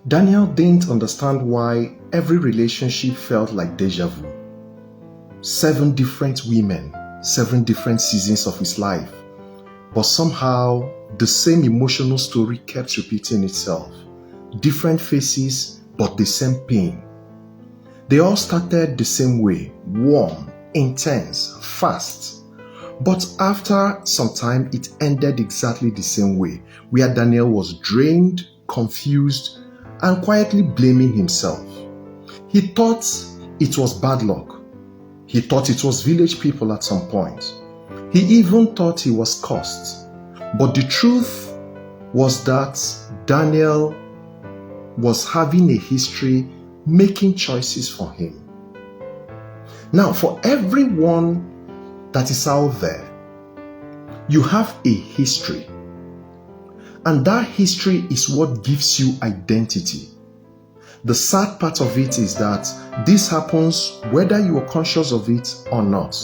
Daniel didn't understand why every relationship felt like deja vu. 7 different women, 7 different seasons of his life. But somehow, the same emotional story kept repeating itself. Different faces, but the same pain. They all started the same way, warm, intense, fast. But after some time, it ended exactly the same way, where Daniel was drained, confused, and quietly blaming himself. He thought it was bad luck. He thought it was village people at some point. He even thought he was cursed. But the truth was that Daniel was having a history making choices for him. Now, for everyone that is out there, you have a history. And that history is what gives you identity. The sad part of it is that this happens whether you are conscious of it or not.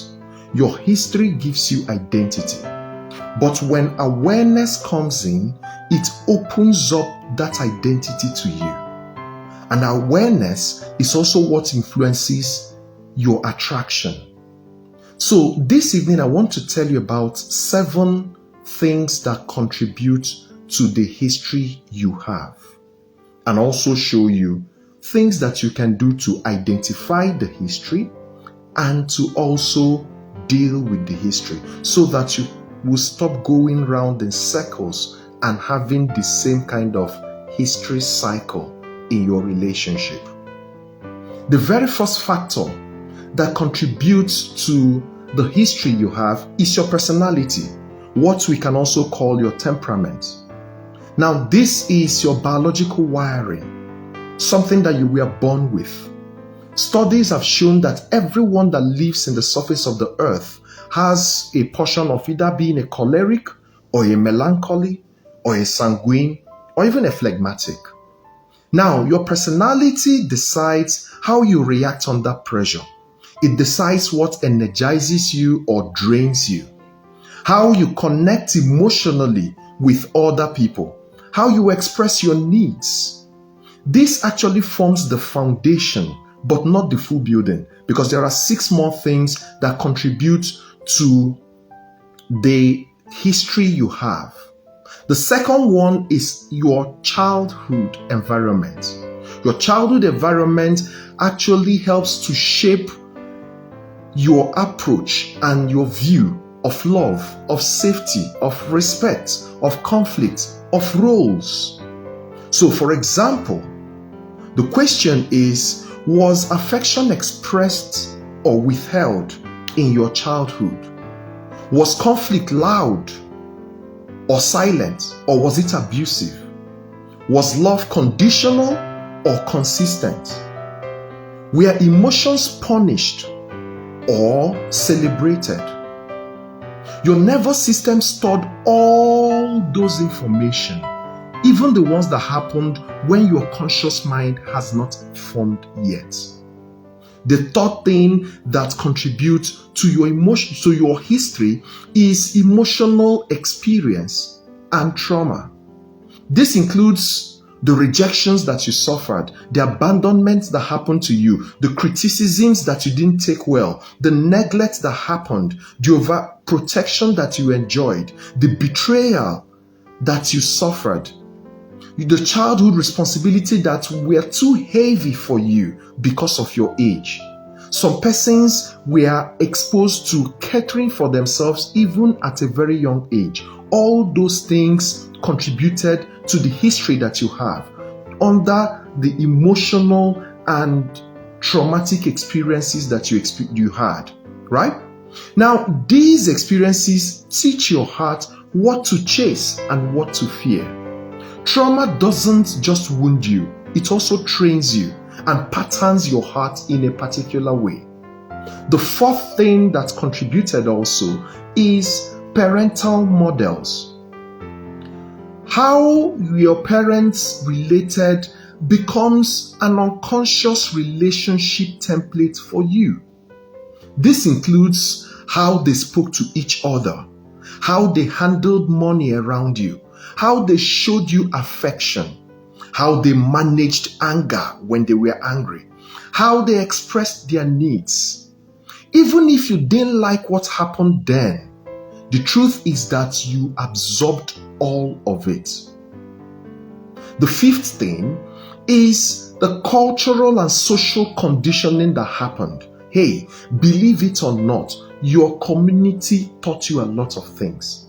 Your history gives you identity. But when awareness comes in, it opens up that identity to you. And awareness is also what influences your attraction. So this evening, I want to tell you about 7 things that contribute to the history you have, and also show you things that you can do to identify the history and to also deal with the history so that you will stop going round in circles and having the same kind of history cycle in your relationship. The very first factor that contributes to the history you have is your personality, what we can also call your temperament. Now, this is your biological wiring, something that you were born with. Studies have shown that everyone that lives in the surface of the earth has a portion of either being a choleric or a melancholy or a sanguine or even a phlegmatic. Now, your personality decides how you react under pressure. It decides what energizes you or drains you, how you connect emotionally with other people, how you express your needs. This actually forms the foundation, but not the full building, because there are 6 more things that contribute to the history you have. The second one is your childhood environment. Your childhood environment actually helps to shape your approach and your view of love, of safety, of respect, of conflict, of roles. So, for example, the question is, was affection expressed or withheld in your childhood? Was conflict loud or silent, or was it abusive? Was love conditional or consistent? Were emotions punished or celebrated? Your nervous system stored all those information, even the ones that happened when your conscious mind has not formed yet. The third thing that contributes to your emotion, to your history, is emotional experience and trauma. This includes the rejections that you suffered, the abandonment that happened to you, the criticisms that you didn't take well, the neglect that happened, the overprotection that you enjoyed, the betrayal that you suffered, the childhood responsibility that were too heavy for you because of your age. Some persons were exposed to catering for themselves even at a very young age. All those things contributed to the history that you have under the emotional and traumatic experiences that you had, right? Now, these experiences teach your heart what to chase and what to fear. Trauma doesn't just wound you, it also trains you and patterns your heart in a particular way. The fourth thing that contributed also is parental models. How your parents related becomes an unconscious relationship template for you. This includes how they spoke to each other, how they handled money around you, how they showed you affection, how they managed anger when they were angry, how they expressed their needs. Even if you didn't like what happened then, the truth is that you absorbed all of it. The fifth thing is the cultural and social conditioning that happened. Hey, believe it or not, your community taught you a lot of things.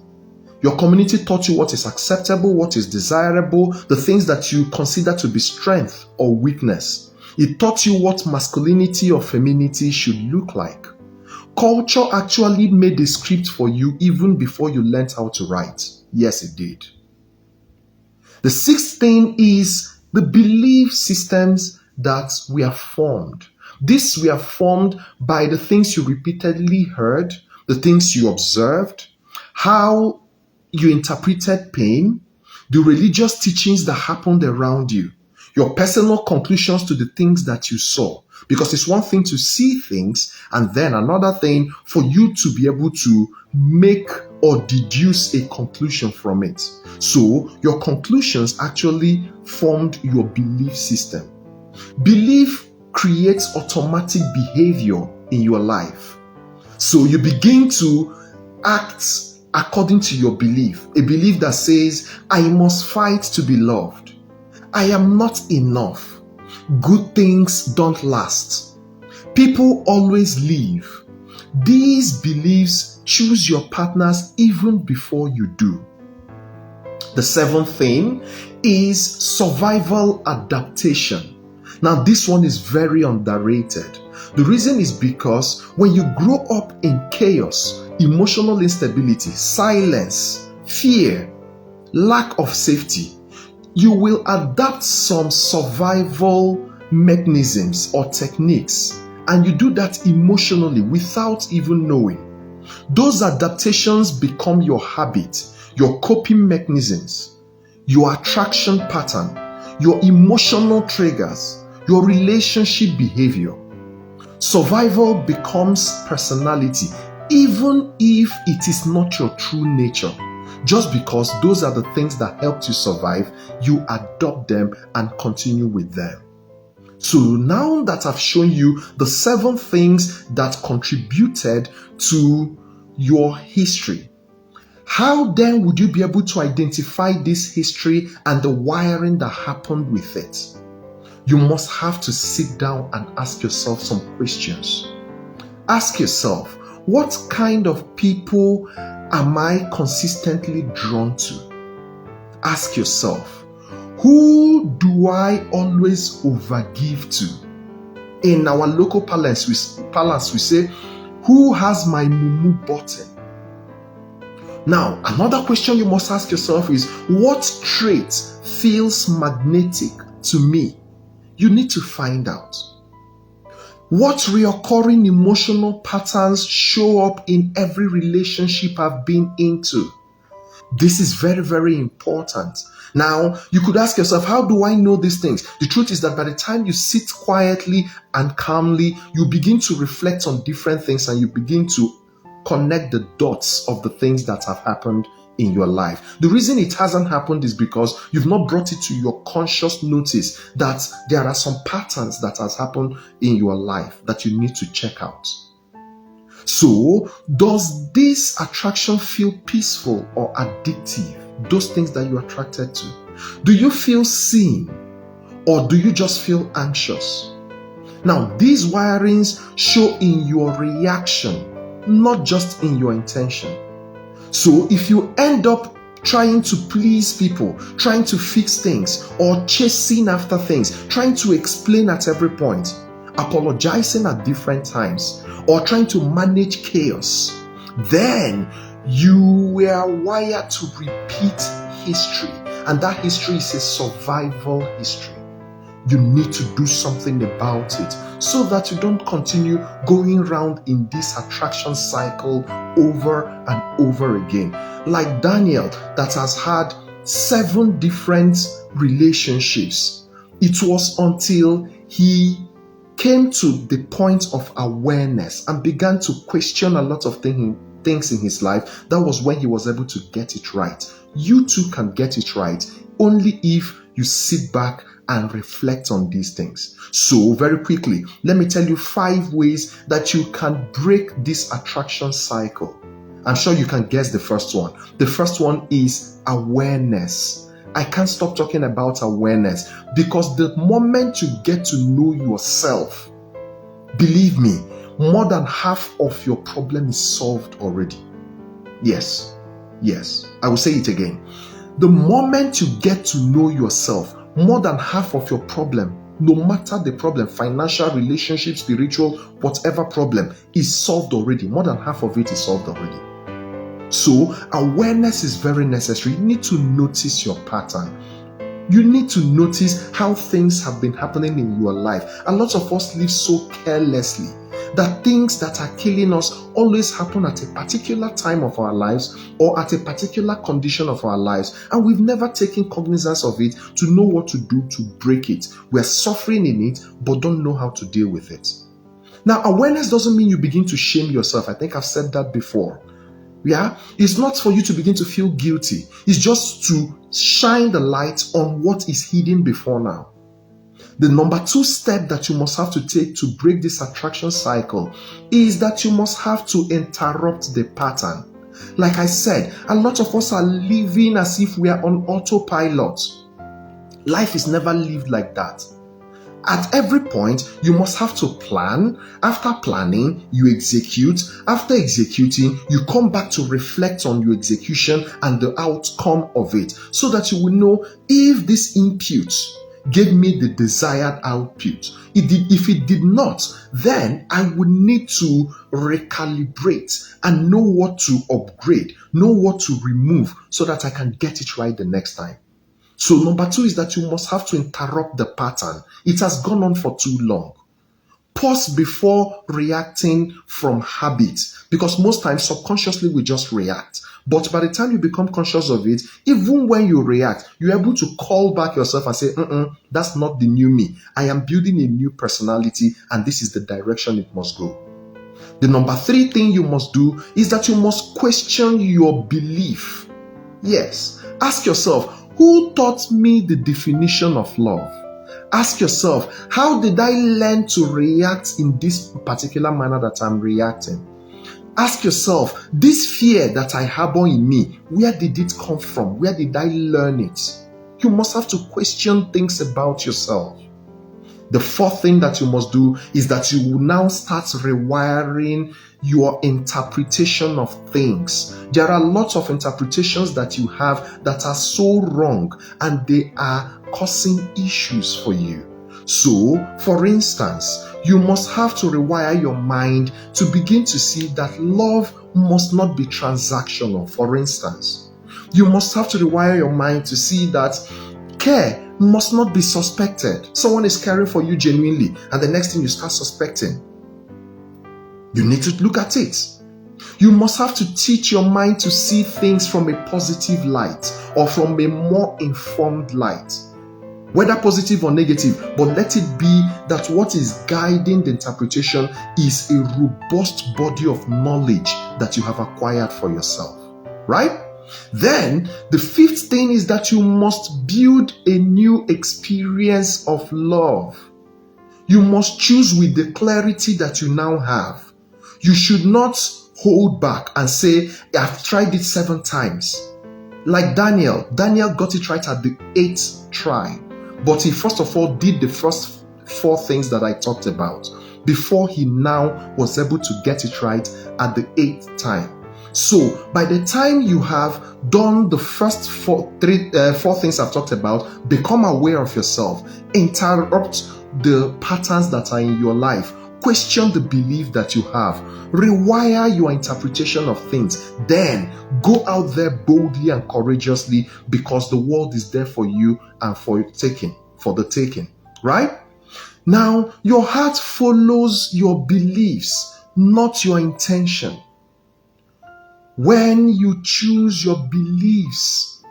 Your community taught you what is acceptable, what is desirable, the things that you consider to be strength or weakness. It taught you what masculinity or femininity should look like. Culture actually made a script for you even before you learned how to write. Yes, it did. The sixth thing is the belief systems that were formed. These were formed by the things you repeatedly heard, the things you observed, how you interpreted pain, the religious teachings that happened around you, your personal conclusions to the things that you saw. Because it's one thing to see things and then another thing for you to be able to make or deduce a conclusion from it. So your conclusions actually formed your belief system. Belief creates automatic behavior in your life. So you begin to act according to your belief. A belief that says, I must fight to be loved. I am not enough. Good things don't last. People always leave. These beliefs choose your partners even before you do. The seventh thing is survival adaptation. Now, this one is very underrated. The reason is because when you grow up in chaos, emotional instability, silence, fear, lack of safety, you will adapt some survival mechanisms or techniques, and you do that emotionally without even knowing. Those adaptations become your habit, your coping mechanisms, your attraction pattern, your emotional triggers, your relationship behavior. Survival becomes personality, even if it is not your true nature. Just because those are the things that helped you survive, you adopt them and continue with them. So now that I've shown you the 7 things that contributed to your history, how then would you be able to identify this history and the wiring that happened with it? You must have to sit down and ask yourself some questions. Ask yourself, what kind of people am I consistently drawn to? Ask yourself, who do I always overgive to? In our local parlance, we say, who has my mumu button? Now, another question you must ask yourself is, what trait feels magnetic to me? You need to find out. What reoccurring emotional patterns show up in every relationship I've been into? This is very, very important. Now, you could ask yourself, how do I know these things? The truth is that by the time you sit quietly and calmly, you begin to reflect on different things and you begin to connect the dots of the things that have happened in your life. The reason it hasn't happened is because you've not brought it to your conscious notice that there are some patterns that has happened in your life that you need to check out. So, does this attraction feel peaceful or addictive? Those things that you're attracted to. Do you feel seen or do you just feel anxious? Now, these wirings show in your reaction, not just in your intention. So if you end up trying to please people, trying to fix things, or chasing after things, trying to explain at every point, apologizing at different times, or trying to manage chaos, then you were wired to repeat history. And that history is a survival history. You need to do something about it so that you don't continue going around in this attraction cycle over and over again. Like Daniel, that has had 7 different relationships. It was until he came to the point of awareness and began to question a lot of things in his life. That was when he was able to get it right. You too can get it right only if you sit back and reflect on these things. So very quickly, let me tell you 5 ways that you can break this attraction cycle. I'm sure you can guess the first one. The first one is awareness. I can't stop talking about awareness because the moment you get to know yourself, believe me, more than half of your problem is solved already. Yes, I will say it again. The moment you get to know yourself, more than half of your problem, no matter the problem, financial, relationship, spiritual, whatever problem, is solved already. More than half of it is solved already. So awareness is very necessary. You need to notice your pattern. You need to notice how things have been happening in your life. A lot of us live so carelessly that things that are killing us always happen at a particular time of our lives or at a particular condition of our lives, and we've never taken cognizance of it to know what to do to break it. We're suffering in it but don't know how to deal with it. Now, awareness doesn't mean you begin to shame yourself. I think I've said that before. Yeah, it's not for you to begin to feel guilty. It's just to shine the light on what is hidden before now. The number 2 step that you must have to take to break this attraction cycle is that you must have to interrupt the pattern. Like I said, a lot of us are living as if we are on autopilot. Life is never lived like that. At every point, you must have to plan. After planning, you execute. After executing, you come back to reflect on your execution and the outcome of it, so that you will know if this input gave me the desired output. If it did not, then I would need to recalibrate and know what to upgrade, know what to remove, so that I can get it right the next time. So number 2 is that you must have to interrupt the pattern. It has gone on for too long. Pause before reacting from habit, because most times subconsciously we just react. But by the time you become conscious of it, even when you react, you're able to call back yourself and say, that's not the new me. I am building a new personality and this is the direction it must go. The number 3 thing you must do is that you must question your belief. Yes, ask yourself, who taught me the definition of love? Ask yourself, how did I learn to react in this particular manner that I'm reacting? Ask yourself, this fear that I harbor in me, where did it come from? Where did I learn it? You must have to question things about yourself. The 4th thing that you must do is that you will now start rewiring your interpretation of things. There are lots of interpretations that you have that are so wrong and they are causing issues for you. So, for instance, you must have to rewire your mind to begin to see that love must not be transactional. For instance, you must have to rewire your mind to see that care must not be suspected. Someone is caring for you genuinely, and the next thing you start suspecting. You need to look at it. You must have to teach your mind to see things from a positive light or from a more informed light. Whether positive or negative, but let it be that what is guiding the interpretation is a robust body of knowledge that you have acquired for yourself. Right? Then, the 5th thing is that you must build a new experience of love. You must choose with the clarity that you now have. You should not hold back and say, I've tried it 7 times. Like Daniel got it right at the 8th try. But he first of all did the first 4 things that I talked about before he now was able to get it right at the 8th time. So by the time you have done the first 4 things I've talked about, become aware of yourself, interrupt the patterns that are in your life, question the belief that you have, rewire your interpretation of things, then go out there boldly and courageously, because the world is there for you and for the taking, right? Now, your heart follows your beliefs, not your intention. When you choose your beliefs,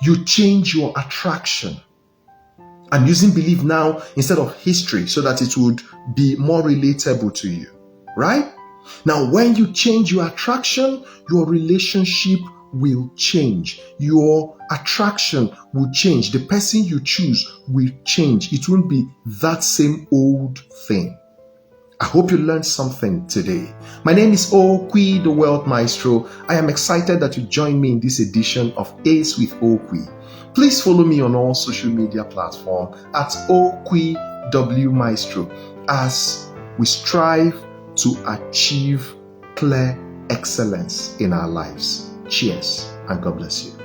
you change your attraction. I'm using belief now instead of history so that it would be more relatable to you, right? Now, when you change your attraction, your relationship will change. Your attraction will change. The person you choose will change. It won't be that same old thing. I hope you learned something today. My name is Okwi, the Wealth Maestro. I am excited that you joined me in this edition of Ace with Okwi. Please follow me on all social media platforms at Okwi W Maestro as we strive to achieve clear excellence in our lives. Cheers and God bless you.